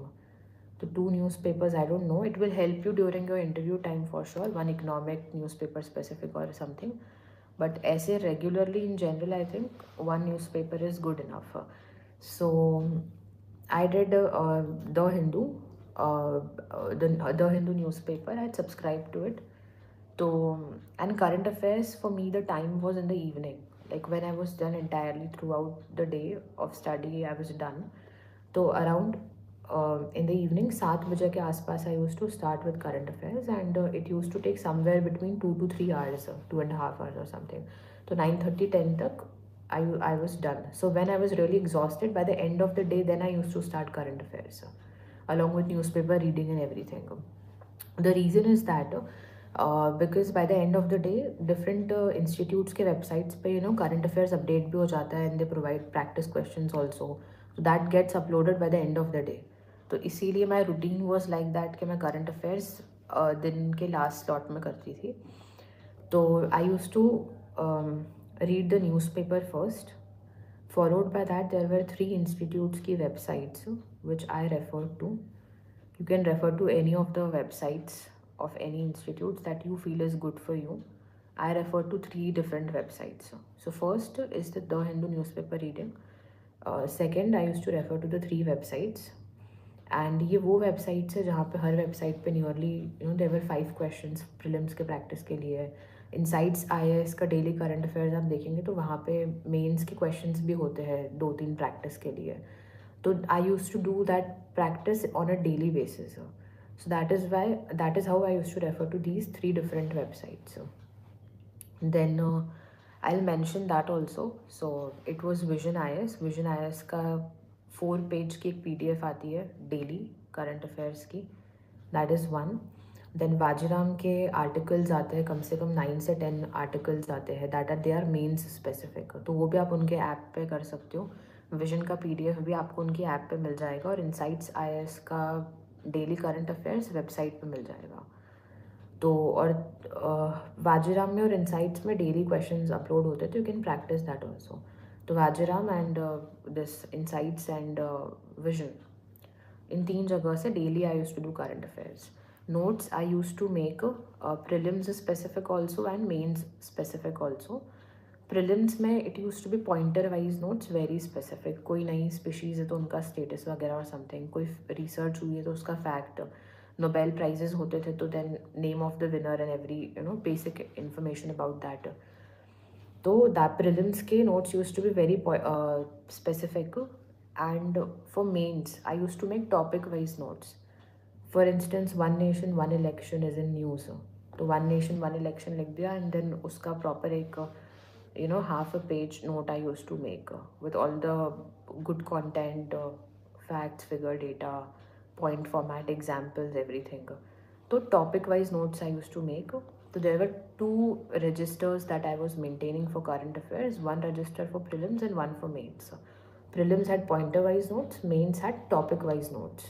So 2 newspapers, I don't know. It will help you during your interview time for sure. One economic newspaper specific or something. But essay regularly in general, I think 1 newspaper is good enough. So I did The Hindu, the Hindu newspaper. I had subscribed to it. So, and current affairs, for me, the time was in the evening. Like when I was done entirely throughout the day of study, I was done. So around in the evening, 7 बजे के आसपास I used to start with current affairs, and it used to take somewhere between 2 to 3 hours, 2.5 hours or something. So 9:30, 10 तक I was done. So when I was really exhausted, by the end of the day, then I used to start current affairs, along with newspaper reading and everything. The reason is that because by the end of the day, different institutes के websites पे current affairs update भी हो जाता है, and they provide practice questions also. So that gets uploaded by the end of the day. तो इसीलिए my routine was like that कि मैं current affairs दिन के last slot में करती थी. तो I used to read the newspaper first. Followed by that, there were 3 institutes की websites which I referred to. You can refer to any of the websites of any institutes that you feel is good for you. I refer to 3 different websites. So first is the Hindu newspaper reading. Second, I used to refer to the 3 websites. And ये वो websites है जहाँ पे हर website पे nearly there were 5 questions prelims के practice के लिए. Insights IAS का daily current affairs आप देखेंगे तो वहाँ पे mains के questions भी होते हैं 2-3 practice के लिए. So I used to do that practice on a daily basis. So that is how I used to refer to these three different websites. Then I'll mention that also. So it was Vision IS. Vision IS का 4 page की एक PDF आती है daily current affairs की. That is one. Then Vajiram के articles आते हैं, कम से कम 9 से 10 आर्टिकल्स आते हैं. That are they are mains specific. तो वो भी आप उनके ऐप पे कर सकते हो. विजन का PDF भी आपको उनकी ऐप पे मिल जाएगा, और इनसाइट्स IS का डेली करंट अफेयर्स वेबसाइट पे मिल जाएगा. तो और वाजीराम में और इनसाइट्स में डेली क्वेश्चंस अपलोड होते हैं, तो you can practise that also. तो Vajiram and this Insights and Vision, in 3 जगह से daily I use to do current affairs. Notes I use to make prelims specific also and mains specific also. Prelims में it use to be pointer wise notes, very specific. कोई नई species है तो उनका status वगैरह और something, कोई research हुई है तो उसका फैक्ट, नोबेल प्राइजेस होते थे तो then name of the winner and every basic information about that. तो दैट प्रिलिम्स के notes use to be very specific. And for mains I use to make topic wise notes. For instance one nation one election is in news, तो one nation one election लिख दिया, and then उसका proper एक half a page note I used to make with all the good content, facts, figure, data, point format, examples, everything. So topic wise notes I used to make. So there were 2 registers that I was maintaining for current affairs, one register for prelims and one for mains. Prelims had pointer wise notes, mains had topic wise notes,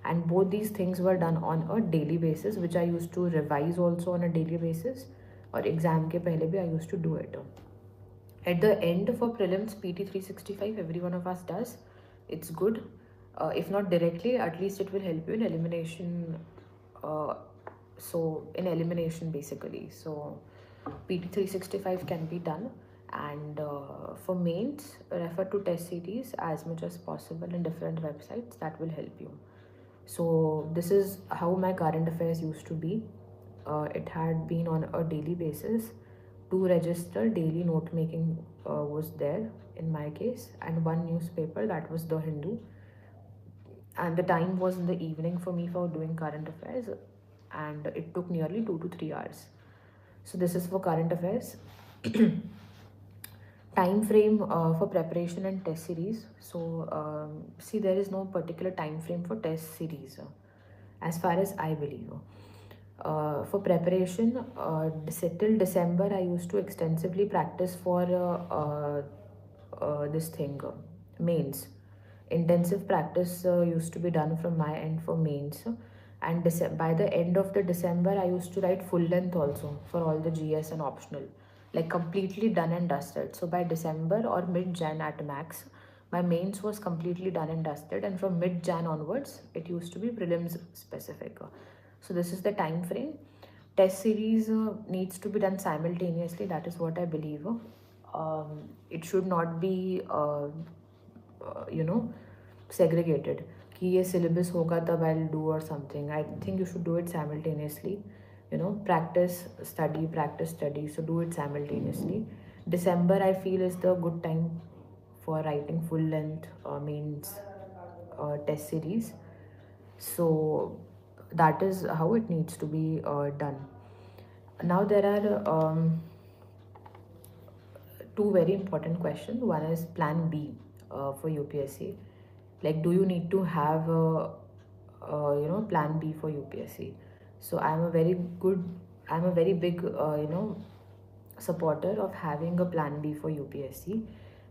and both these things were done on a daily basis, which I used to revise also on a daily basis, or exam ke pehle bhi I used to do it. At the end for prelims, PT 365 every one of us does. It's good. If not directly, at least it will help you in elimination. So in elimination basically. So PT 365 can be done. And for mains, refer to test series as much as possible in different websites. That will help you. So this is how my current affairs used to be. It had been on a daily basis. 2 register daily note making was there in my case, and 1 newspaper, that was The Hindu, and the time was in the evening for me for doing current affairs, and it took nearly 2 to 3 hours. So this is for current affairs. Time frame for preparation and test series. So see, there is no particular time frame for test series as far as I believe. For preparation, till December, I used to extensively practice for this thing, mains. Intensive practice used to be done from my end for mains. And by the end of the December, I used to write full length also for all the GS and optional, like completely done and dusted. So by December or mid-Jan at max, my mains was completely done and dusted, and from mid-Jan onwards, it used to be prelims specific. So this is the time frame. Test series needs to be done simultaneously. That is what I believe. It should not be, segregated. कि ये syllabus होगा तब I'll do or something. I think you should do it simultaneously. Practice, study. So do it simultaneously. December I feel is the good time for writing full length mains test series. So that is how it needs to be done. Now there are 2 very important questions. One is plan B for UPSC. Like, do you need to have a plan B for UPSC? So I'm a very big supporter of having a plan B for UPSC.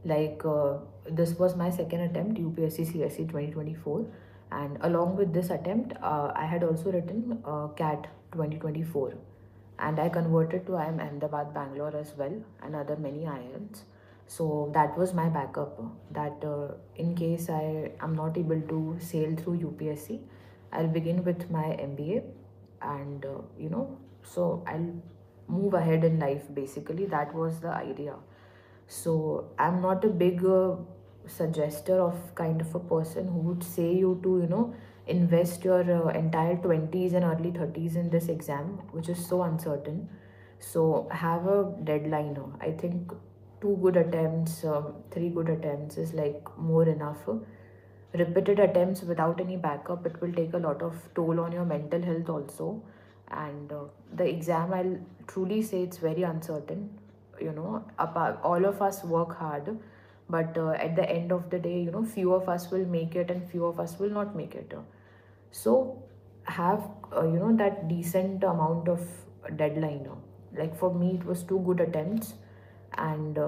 Like this was my second attempt, UPSC CSE 2024, and along with this attempt I had also written CAT 2024, and I converted to IIM Ahmedabad, Bangalore as well, and other many IIMs. So that was my backup, that in case I am not able to sail through UPSC, I'll begin with my MBA, and so I'll move ahead in life. Basically that was the idea. So I'm not a big suggester of kind of a person who would say you to invest your entire 20s and early 30s in this exam, which is so uncertain. So have a deadline. I think 2 good attempts, 3 good attempts is like more enough. repeated attempts without any backup, it will take a lot of toll on your mental health also. And the exam, I'll truly say, it's very uncertain. All of us work hard, but at the end of the day, few of us will make it and few of us will not make it. So have that decent amount of deadline. Like for me, it was two good attempts, and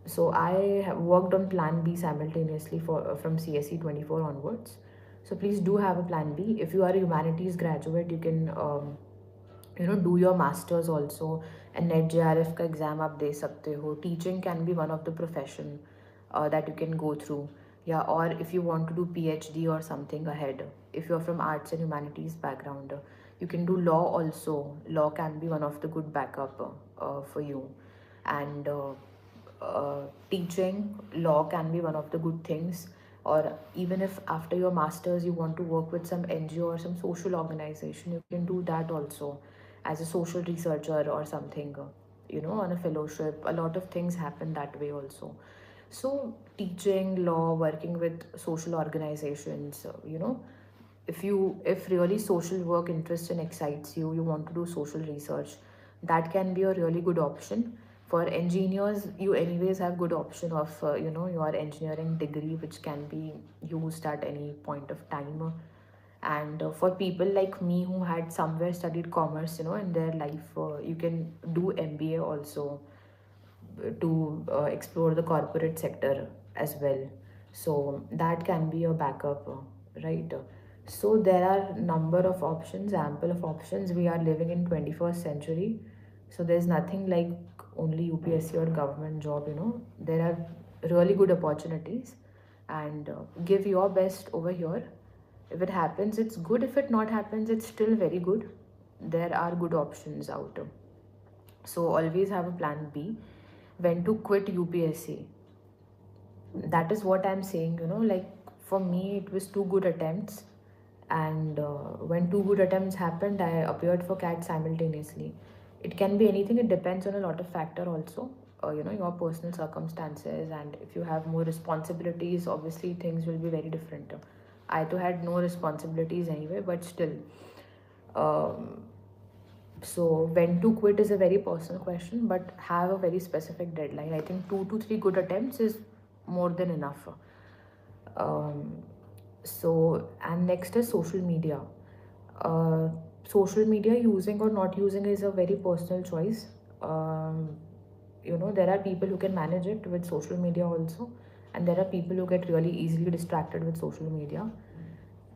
so I have worked on plan B simultaneously for from CSE 24 onwards. So please do have a plan B. If you are a humanities graduate, you can do your masters also, and net JRF का exam आप दे सकते हो. Teaching can be one of the profession that you can go through. Yeah, or if you want to do PhD or something ahead, if you're from arts and humanities background, you can do law also. Law can be one of the good backup for you. And teaching law can be one of the good things. Or even if after your masters you want to work with some NGO or some social organization, you can do that also as a social researcher or something, on a fellowship. A lot of things happen that way also. So teaching law, working with social organizations, if really social work interests and excites you, you want to do social research, that can be a really good option. For engineers, you anyways have good option of your engineering degree, which can be used at any point of time. And for people like me who had somewhere studied commerce, in their life, you can do MBA also to explore the corporate sector as well. So that can be a backup, right? So there are number of options, ample of options. We are living in 21st century, so there's nothing like only UPSC or government job. There are really good opportunities, and give your best over here. If it happens, it's good. If it not happens, it's still very good. There are good options out. So always have a plan B. When to quit UPSC, that is what I'm saying. Like for me, it was two good attempts, and when two good attempts happened, I appeared for CAT simultaneously. It can be anything. It depends on a lot of factor also. Your personal circumstances, and if you have more responsibilities, obviously things will be very different. I too had no responsibilities anyway, but still. Um, so when to quit is a very personal question, but have a very specific deadline. I think 2 to 3 good attempts is more than enough. Um, and next is social media. Uh, Social media using or not using is a very personal choice. Um, there are people who can manage it with social media also, and there are people who get really easily distracted with social media.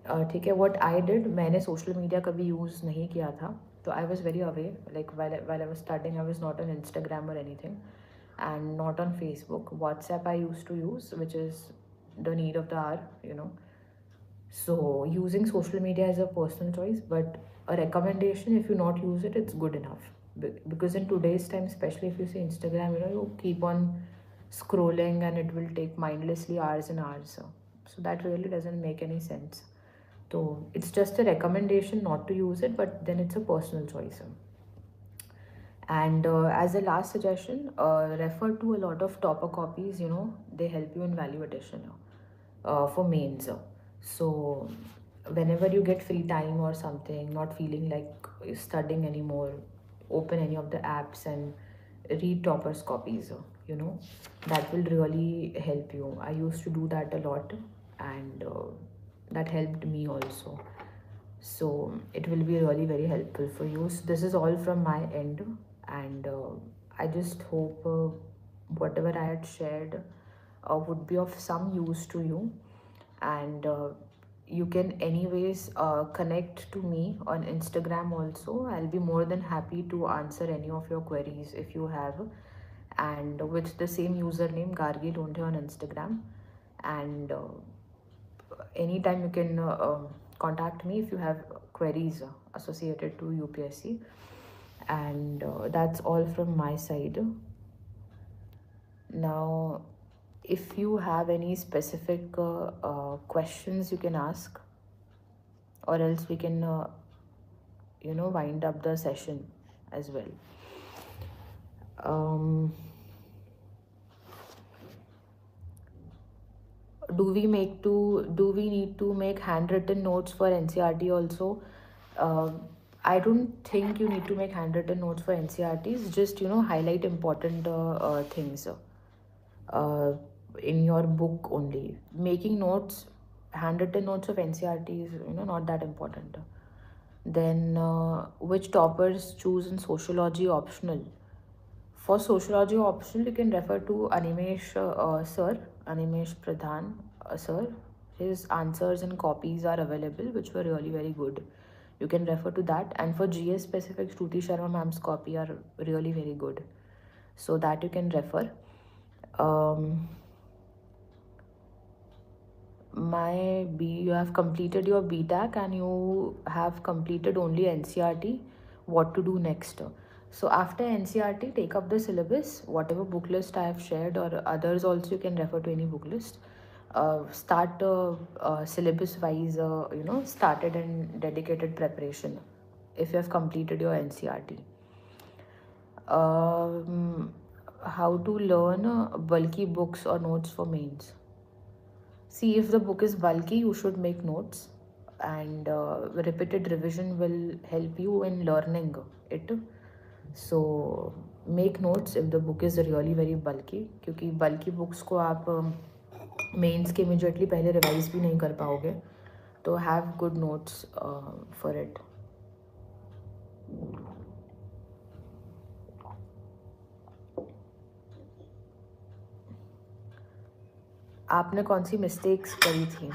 ठीक है. What I did, मैंने social media कभी use नहीं किया था, तो I was very away. Like while I was studying, I was not on Instagram or anything, and not on Facebook. WhatsApp I used to use, which is the need of the hour. So using social media is a personal choice, but a recommendation, if you not use it, it's good enough. Because in today's time, especially if you see Instagram, you keep on scrolling and it will take mindlessly hours and hours. So that really doesn't make any sense. So it's just a recommendation not to use it, but then it's a personal choice. And as a last suggestion, refer to a lot of topper copies. They help you in value addition for mains. So whenever you get free time or something, not feeling like studying anymore, open any of the apps and read toppers copies. That will really help you. I used to do that a lot, and that helped me also. So it will be really very helpful for you. So this is all from my end, and I just hope whatever I had shared would be of some use to you. And you can anyways connect to me on Instagram also. I'll be more than happy to answer any of your queries if you have, and with the same username Gargee Londhe on Instagram. And anytime you can contact me if you have queries associated to UPSC. And that's all from my side. Now, if you have any specific questions, you can ask, or else we can wind up the session as well. do we need to make handwritten notes for NCRT also? uh, I don't think you need to make handwritten notes for NCRTs. Just highlight important things uh, in your book only. Making notes, handwritten notes of NCRT is not that important. Then which toppers choose in sociology optional? For sociology optional, you can refer to Animesh Pradhan sir. His answers and copies are available, which were really very good. You can refer to that. And for GS specific, Shruti Sharma ma'am's copy are really very good. So that you can refer. You have completed your BTAC and you have completed only NCRT. What to do next? So after NCRT, take up the syllabus, whatever book list I have shared, or others also you can refer to any book list. Start syllabus wise, started and dedicated preparation if you have completed your NCRT. How to learn bulky books or notes for mains? See, if the book is bulky, you should make notes, and repeated revision will help you in learning it. So make notes if the book is really very bulky, क्योंकि bulky books को आप mains के immediately पहले revise भी नहीं कर पाओगे, तो have good notes for it. आपने कौन सी मिस्टेक्स करी थी?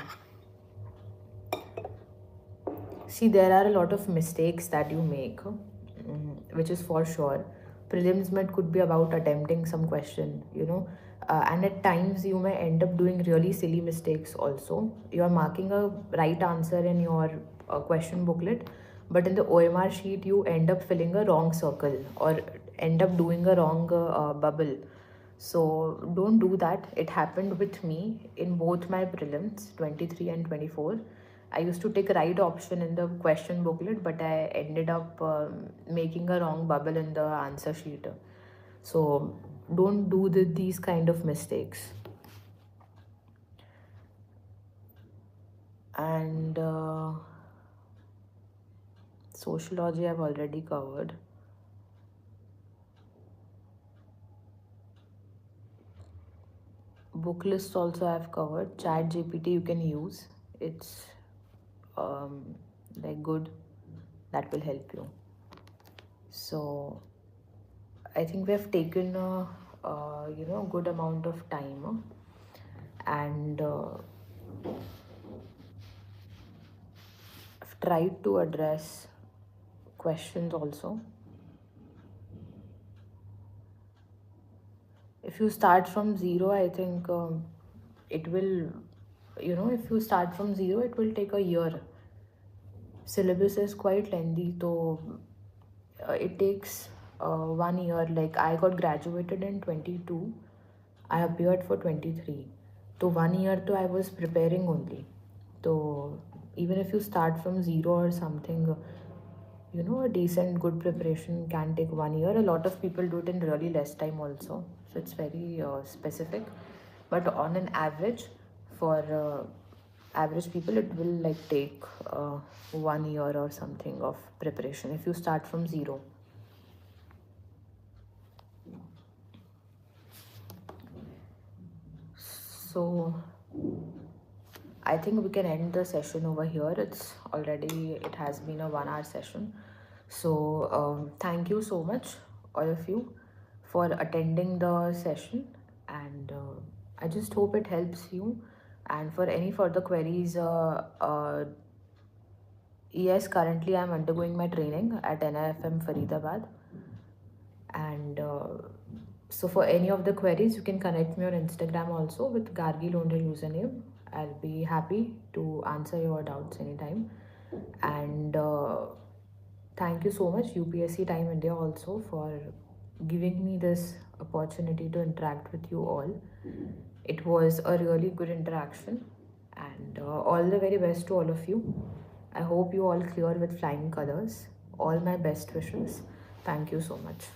See, there are a lot of mistakes that you make, which is for sure. Prelims met could be about attempting some question, and at times you may end up doing really silly mistakes also. You are marking a right answer in your question booklet, but in the OMR sheet you end up filling a wrong circle or end up doing a wrong bubble. So don't do that. It happened with me in both my prelims, 23 and 24. I used to take right option in the question booklet, but I ended up making a wrong bubble in the answer sheet. So don't do these kind of mistakes. And sociology I've already covered. Book lists also I've covered. Chat GPT you can use. It's like good. That will help you. So I think we have taken a good amount of time, and I've tried to address questions also. If you start from zero, I think it will, if you start from zero, it will take a year. Syllabus is quite lengthy, so it takes 1 year. Like I got graduated in 22, I appeared for 23. So 1 year I was preparing only. So even if you start from zero or something, a decent good preparation can take 1 year. A lot of people do it in really less time also. So it's very specific. But on an average, for average people, it will like take 1 year or something of preparation if you start from zero. So I think we can end the session over here. It has been a 1 hour session. So thank you so much, all of you, for attending the session, and I just hope it helps you. And for any further queries, yes, currently I'm undergoing my training at NIFM Faridabad, and so for any of the queries, you can connect me on Instagram also with Gargee Londhe username. I'll be happy to answer your doubts anytime. And thank you so much UPSC Time India also for giving me this opportunity to interact with you all. It was a really good interaction, and all the very best to all of you. I hope you all clear with flying colors. All my best wishes. Thank you so much.